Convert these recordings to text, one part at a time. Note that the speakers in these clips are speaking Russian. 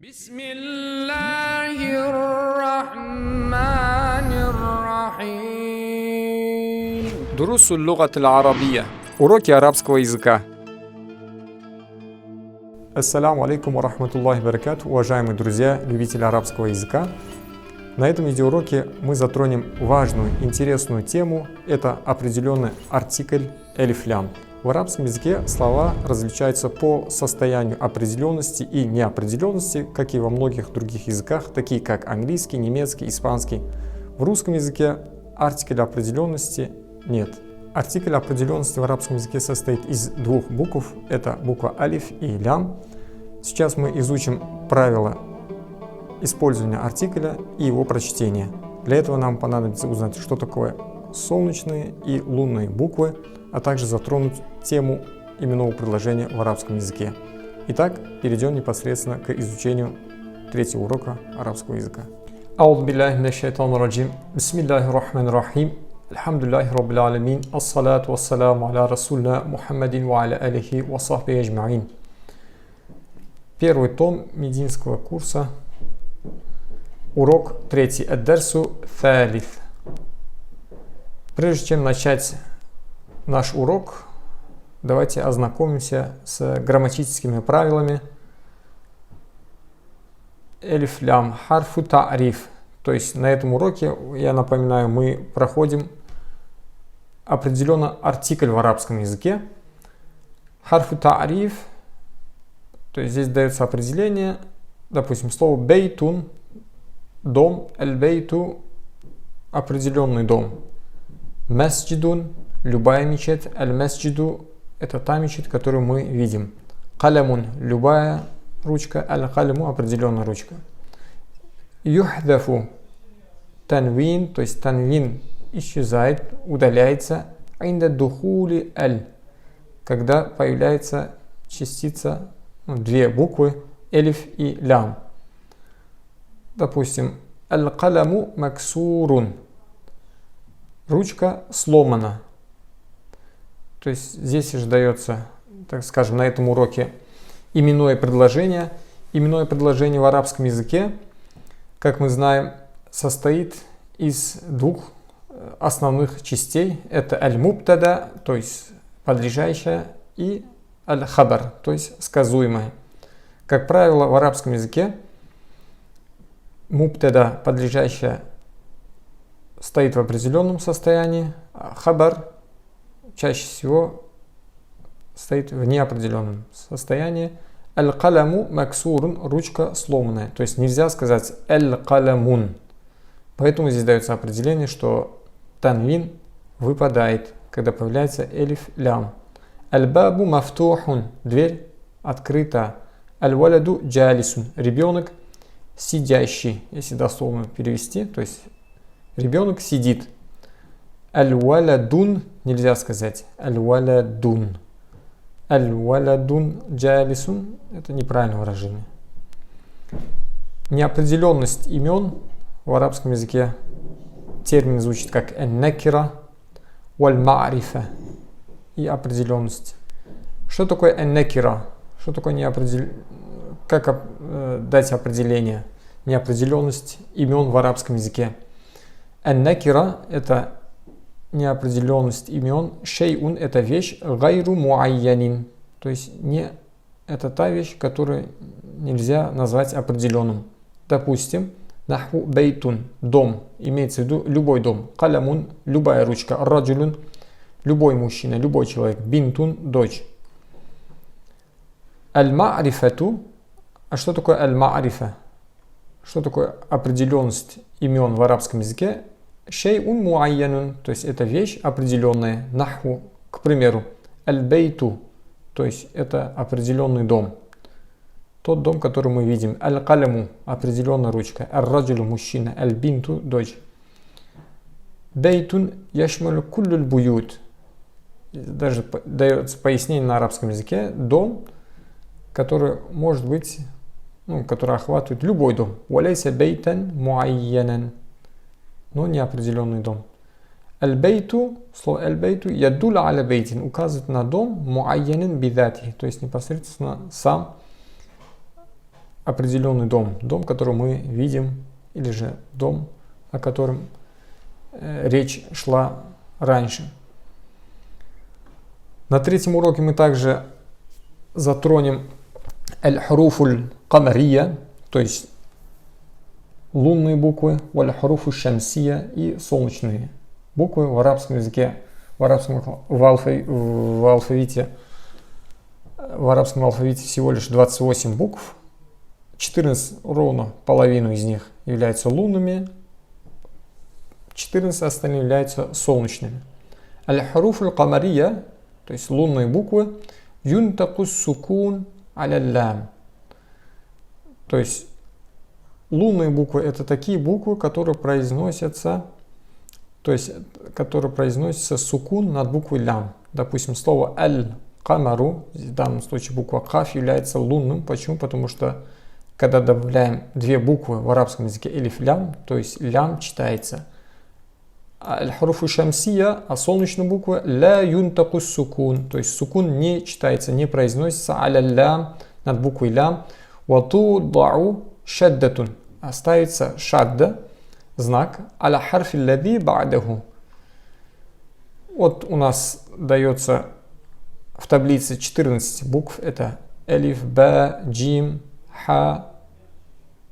Бисмиллахир-рахманир-рахим. Дурусуль лугатиль арабия. Уроки арабского языка. Ассаламу алейкум ва рахматуллахи баракату, уважаемые друзья, любители арабского языка. На этом видеоуроке мы затронем важную, интересную тему. Это определенный артикль элиф-лям. В арабском языке слова различаются по состоянию определенности и неопределенности, как и во многих других языках, такие как английский, немецкий, испанский. В русском языке артикля определенности нет. Артикль определенности в арабском языке состоит из двух букв. Это буква алиф и лям. Сейчас мы изучим правила использования артикля и его прочтения. Для этого нам понадобится узнать, что такое солнечные и лунные буквы, а также затронуть тему именного предложения в арабском языке. Итак, перейдем непосредственно к изучению третьего урока арабского языка. Аузу биллахи минаш шайтанир раджим. Бисмиллахир рахманир рахим. Альхамдулиллахи раббил аламин. Ассалату вассаламу аля расулина Мухаммадин ва аля алихи ва сахбихи аджмаин. Первый том мединского курса. Урок третий. Ад-дарсу фалиф. Прежде чем начать наш урок, давайте ознакомимся с грамматическими правилами. Элиф-лям харфу та'риф. То есть на этом уроке, я напоминаю, мы проходим определенный артикль в арабском языке. Харфу та'риф. То есть здесь дается определение, допустим, слово бейтун, дом, эль-бейту, определенный дом. Масджидун, любая мечеть, аль-масджиду, это та мечеть, которую мы видим. Калямун, любая ручка, аль-каляму, определенная ручка. Юхдафу, танвин, то есть танвин исчезает, удаляется. Инда духули аль, когда появляется частица, две буквы, элиф и лям. Допустим, аль-каляму максурун, ручка сломана. То есть здесь же дается, так скажем, на этом уроке именное предложение. Именное предложение в арабском языке, как мы знаем, состоит из двух основных частей. Это аль-мубтада, то есть подлежащее, и аль-хабар, то есть сказуемое. Как правило, в арабском языке мубтада, подлежащее, стоит в определенном состоянии, а хабар чаще всего стоит в неопределенном состоянии. Аль-каляму максурун, ручка сломанная. То есть нельзя сказать аль-калямун. Поэтому здесь дается определение, что танвин выпадает, когда появляется элиф лям. Аль-бабу мафтухун, дверь открыта. Аль-валяду джалисун, ребенок сидящий, если дословно перевести, то есть ребенок сидит. Аль-валядун нельзя сказать. Аль-валядун. Аль-валядун джалисун — это неправильное выражение. Неопределенность имен в арабском языке термин звучит как ан-накира валь-ма'рифа, и определенность. Что такое ан-накира? Что такое неопределенность? Как дать определение? Неопределенность имен в арабском языке. Ан-накира — это неопределенность имен. Шейун — это вещь. Гайру муайянин, то есть не это та вещь, которую нельзя назвать определенным. Допустим, наху бейтун, дом, имеется в виду любой дом. Калямун, любая ручка. Раджулун, любой мужчина, любой человек. Бинтун, дочь. Аль-ма'рифату. А что такое аль-ма'рифа? Что такое определенность имен в арабском языке? Шейун муайянун, то есть это вещь определенная. Наху, к примеру, аль-бейту, то есть это определенный дом. Тот дом, который мы видим. Аль-каляму, определенная ручка. Ар-раджулу, мужчина. Аль-бинту, дочь. Бейтун яшмалю куллюль буют. Даже дается пояснение на арабском языке. Дом, который может быть, который охватывает любой дом. Валяйся бейтан муайянан, но неопределенный дом. Аль-бейту, слово аль-бейту, ядуля аля бейтин, указывает на дом муайянин бидати, то есть непосредственно сам определенный дом, дом, который мы видим, или же дом, о котором речь шла раньше. На третьем уроке мы также затронем аль-хуруфуль камария, то есть лунные буквы, валь-хуруфу шамсия и солнечные буквы в арабском языке, в арабском алфавите всего лишь 28 букв, 14, ровно половину из них являются лунными, 14 остальные являются солнечными. Аль-хуруфуль камария, то есть лунные буквы, юнтакус сукун аля-лям. То есть лунные буквы — это такие буквы, которые произносятся, сукун над буквой лям. Допустим, слово аль-камару, в данном случае буква каф, является лунным. Почему? Потому что когда добавляем две буквы в арабском языке элиф-лям, то есть лям читается аль-хуруфу шамсия, а солнечная буква ля юнтаку сукун, то есть сукун не читается, не произносится аля-лям над буквой лям. Вату дау шаддатун, оставится шадда, знак аля харфи лади ба'даху. Вот у нас дается в таблице 14 букв, это элиф, ба, джим, ха,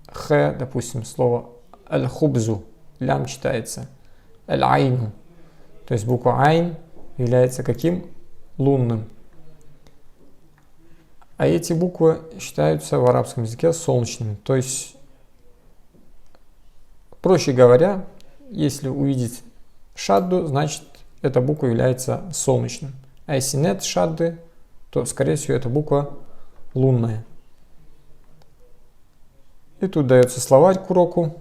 х, допустим, слово аль-хубзу, лям читается, аль-айну, то есть буква айн является каким? Лунным. А эти буквы считаются в арабском языке солнечными. То есть, проще говоря, если увидеть шадду, значит эта буква является солнечным. А если нет шадды, то скорее всего эта буква лунная. И тут дается словарь к уроку.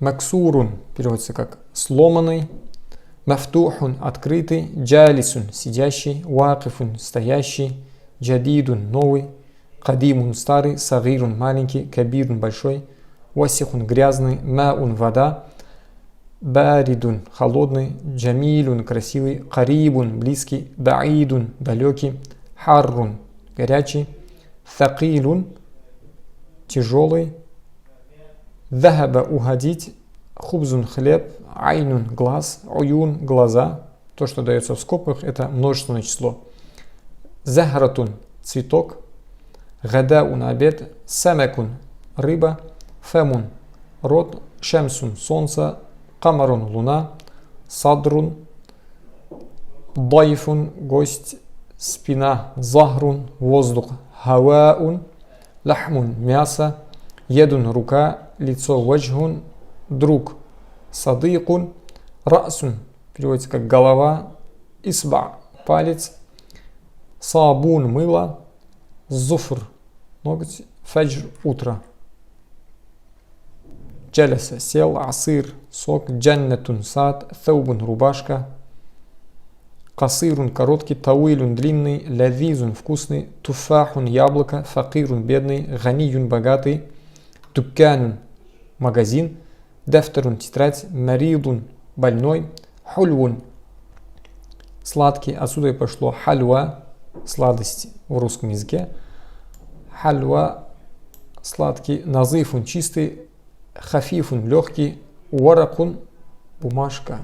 Максурун переводится как сломанный, мафтухун открытый, джалисун сидящий, вакифун стоящий, джадидун новый, кадимун старый, сагирун маленький, кабирун большой, васихун грязный, маун вода, баридун холодный, джамилун красивый, карибун близкий, баидун далекий, харрун горячий, thaqilun тяжелый, Захаба уходить, хубзун хлеб, айнун глаз, уюн глаза. То, что дается в скобках, это множественное число. Захаратун цветок, гадаун обед, самекун рыба, фемун рот, шамсун солнце, камарун луна, садрун дайфун гость, спина, захрун воздух, хаваун лахмун мясо, едун рука, лицо, ваджхун друг, садыкун расун переводится как голова, исба палец, сабун мыло, зуфр ноготь, фаджр утро, джаляса сел, асыр сок, джаннатун сад, таубун рубашка, касырун короткий, тауилун длинный, лавизун вкусный, туфахун яблоко, факирун бедный, ганиюн богатый, тукканун магазин, дафтарун тетрадь, маридун больной, хульвун сладкий, отсюда и пошло хальва сладости в русском языке, хальва сладкий, назыфун чистый, хафифун легкий, уаракун бумажка.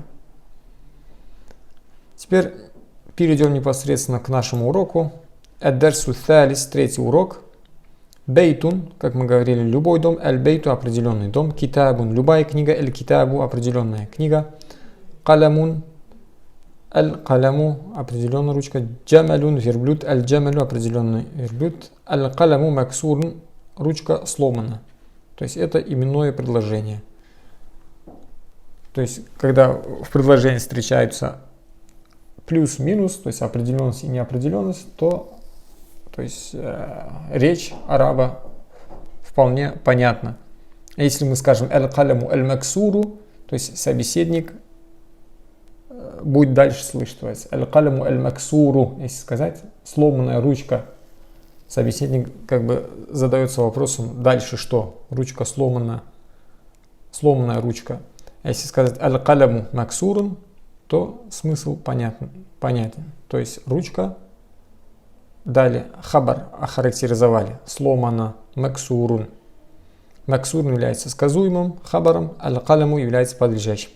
Теперь перейдем непосредственно к нашему уроку. Ад-дарсу тhalис, третий урок. Бейтун, как мы говорили, любой дом. Аль-бейту, определенный дом. Китабун, любая книга. Аль-китабу, определенная книга. Каламун, аль-каламу, определенная ручка. Джамалун, верблюд. Аль-джамалу, определенный верблюд. Аль-каламу, максурн, ручка сломана. То есть это именное предложение. То есть когда в предложении встречаются плюс-минус, то есть определенность и неопределенность, то есть речь араба вполне понятна. Если мы скажем аль-каляму аль-максуру, то есть собеседник будет дальше слышать. То есть аль-каляму аль-максуру, если сказать сломанная ручка, собеседник как бы задается вопросом дальше что? Ручка сломана, сломанная ручка. А если сказать аль-каляму максурун, то смысл понятен. То есть ручка Далее хабар охарактеризовали. Сломано. Максурун. Максурун является сказуемым хабаром. Аль-каляму является подлежащим.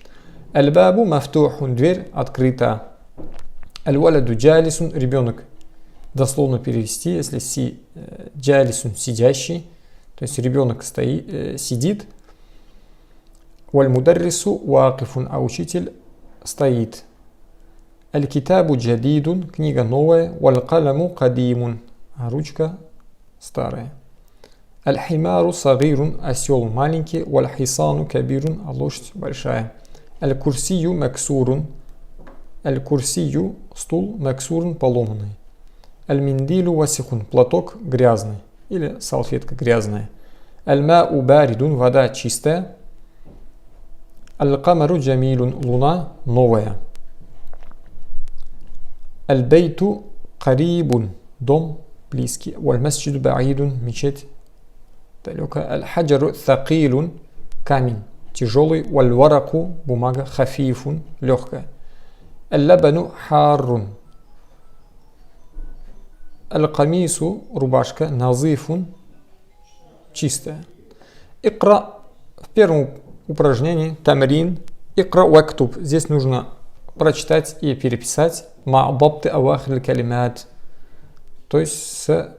Аль-бабу мафтухун. Дверь открыта. Аль-валаду джалисун. Ребенок. Дословно перевести, если джалисун сидящий, то есть ребенок сидит. Валь-мударрису вакифун. А учитель стоит. Аль-китабу джадидун. Книга новая. Валь-каляму кадимун. А ручка старая. Аль-химару сагирун. Осел маленький. Валь-хисану кабирун. А лошадь большая. Аль-курсию максурун. Аль-курсию стул. Максурун поломанный. Аль-миндилу васихун. Платок грязный. Или салфетка грязная. Аль-мау баридун. Вода чистая. Аль-камару джамилун. Луна новая. Аль-бейту карибун. Дом близкий. Валь-масджиду баидун. Мечеть далеко. Аль-хаджару thaqilun. Камень тяжелый. Валь-вараку. Бумага хафифун. Легкая. Аль-лабану харрун. Аль-камису. Рубашка. Назифун. Чистая. Икра. В первом упражнении. Тамрин. Икра вактуб. Здесь нужно прочитать и переписать. Ма'дабты авахрил калимат. То есть с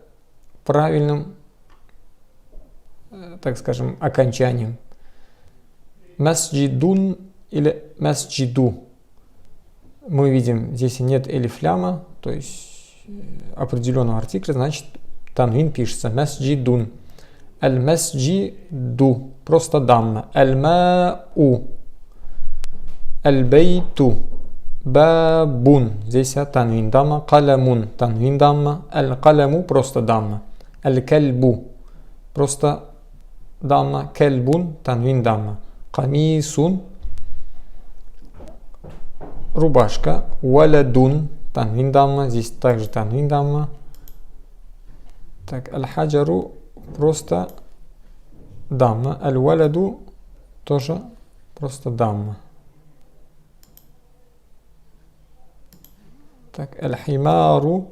правильным, так скажем, окончанием. Масджидун или масджиду. Мы видим, здесь нет элиф-ляма, то есть определенного артикля, значит танвин пишется. Масджидун. Аль-масджиду. Просто дамма. Аль-мау. Аль-бейту. Бабун. Здесь танвин дамма. Калямун. Танвин дамма. Аль-каляму. Просто дамма. Аль-кальбу. Просто дамма. Кальбун. Танвин дамма. Камисун. Рубашка. Валадун. Танвин дамма. Здесь также танвин дамма. Так, аль-хаджару. Просто дамма. Аль-валаду. Тоже просто дамма. Так, аль-химару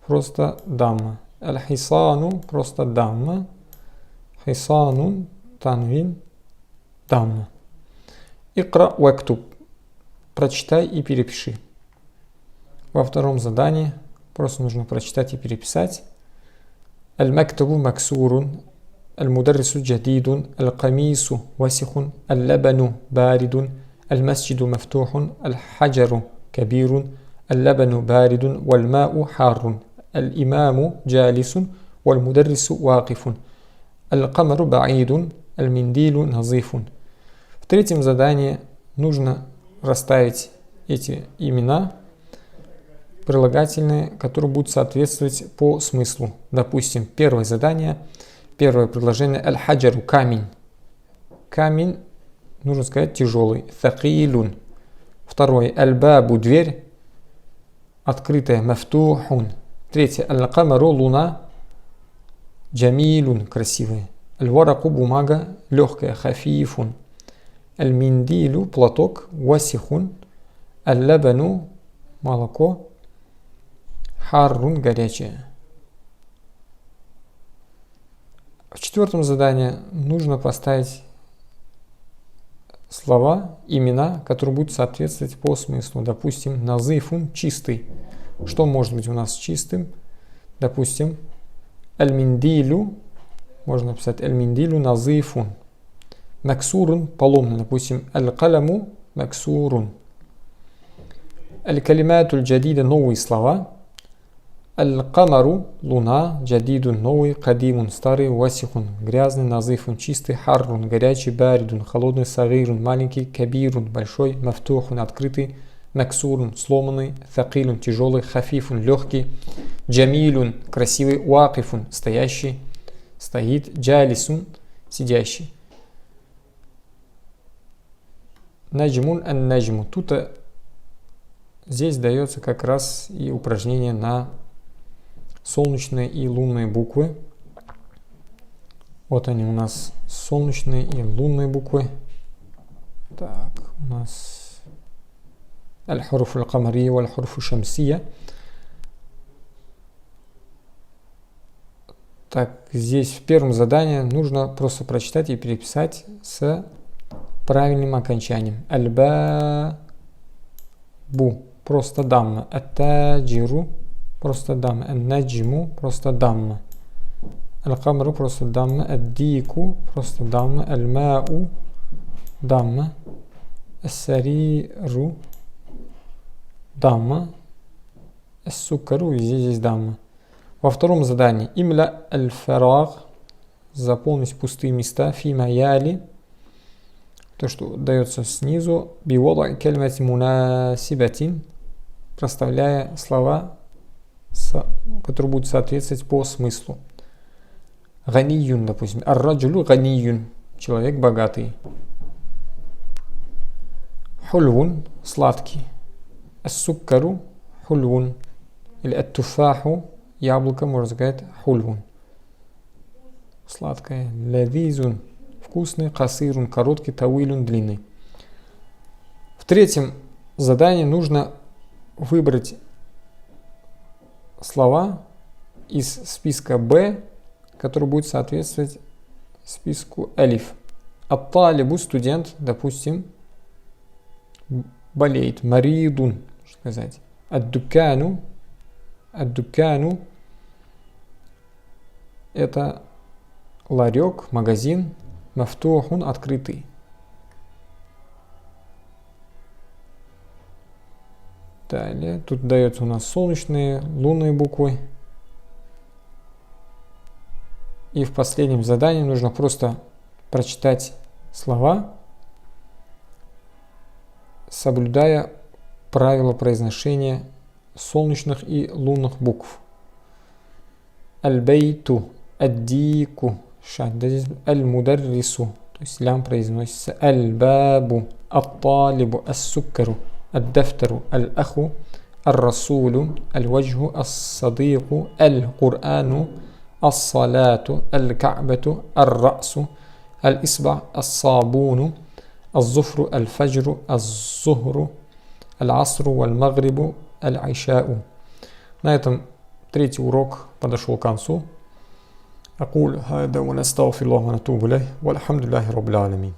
просто дамма. Аль-хисану просто дамма. Хисану танвин дамма. Икра вактуб. Прочитай и перепиши. Во втором задании просто нужно прочитать и переписать. Аль-мактабу максурун. Аль-мударрису джадидун. Аль-камису васихун. Аль-лабану баридун. Аль-масджиду мафтухун. Аль-хаджару кабирун. اللبن بارد والماء حار الإمام جالس والمدرس واقف القمر بعيد المنديل نظيف. В третьем задании нужно расставить эти имена, прилагательные, которые будут соответствовать по смыслу. Допустим, первое задание, первое предложение аль-хаджару камень. Камень, нужно сказать, тяжелый. Thaqilun. Второе аль-бабу дверь. Открытая. Мафтухун. Третье. Аль-камару луна. Джамилун. Красивая. Аль-вараку бумага. Легкая. Хафифун. Аль-миндилю платок. Васихун. Аль-лабану молоко. Харрун горячее. В четвертом задании нужно поставить слова, имена, которые будут соответствовать по смыслу. Допустим, назифун чистый. Что может быть у нас чистым? Допустим, аль-миндилю. Можно написать аль-миндилю назифун. Максурун поломный. Допустим, аль-каляму максурун. Аль-калиматуль джадида новые слова. Аль-камару луна, джадидун новый, кадимун старый, васихун грязный, назифун чистый, харрун горячий, баридун холодный, сагирун маленький, кабирун большой, мафтухун открытый, максурун сломанный, thaqilun тяжелый, хафифун легкий, джамилун красивый, вакифун стоящий, стоит, джалисун сидящий. Наджмун ан-наджму. Тут здесь дается как раз и упражнение на солнечные и лунные буквы. Вот они у нас, солнечные и лунные буквы. Так, у нас аль-хуруф аль-камария валь-хуруф шамсия. Так, здесь в первом задании нужно просто прочитать и переписать с правильным окончанием. Аль-ба-бу. Просто дамма. Ат-таджиру. Просто дамма. Ан-наджму. Просто дамма. Аль-камру. Просто дамма. Ад-дику. Просто дамма. Аль-мау. Дамма. Ас-сариру. Дамма. Ас-сукару. Везде здесь дамма. Во втором задании имля аль-фараг, заполнить пустые места, фи маяли, то, что дается снизу, биwada кальмати мунасибатин, проставляя слова, которые будут соответствовать по смыслу. Ганиюн, допустим, ар-раджулю ганиюн, человек богатый. Хульвун, сладкий. Ас-суккару, хульвун. Или ат-туфаху, яблоко, можно сказать, хульвун. Сладкое. Лавизун. Вкусный. Касирун. Короткий. Тауилун. Длинный. В третьем задании нужно выбрать слова из списка Б, который будет соответствовать списку Алиф. Ат-талибу, студент, допустим, болеет. Маридун, что сказать. Ад-дукану. Ад-дукану — это ларек, магазин. Мафтухун — открытый. Далее, тут дается у нас солнечные, лунные буквы. И в последнем задании нужно просто прочитать слова, соблюдая правила произношения солнечных и лунных букв. Аль-бейту, ад-дику, аль-мударрису, то есть лям произносится. Аль-бабу, ат-талибу, ас-суккару, ад-дафтару, аль-аху, ар-расулу, аль-ваджху, ас-садику, аль-курану, ас-салату, аль-ка'бату, ар-расу, аль-исба, ас-сабуну, az-зуфру, аль-фаджру, az-зухру, аль-асру, валь-магрибу, аль-айшау. На этом третий урок подошел к концу. أقول هذا ونستغفر الله ونتوب إليه والحمد لله رب العالمين.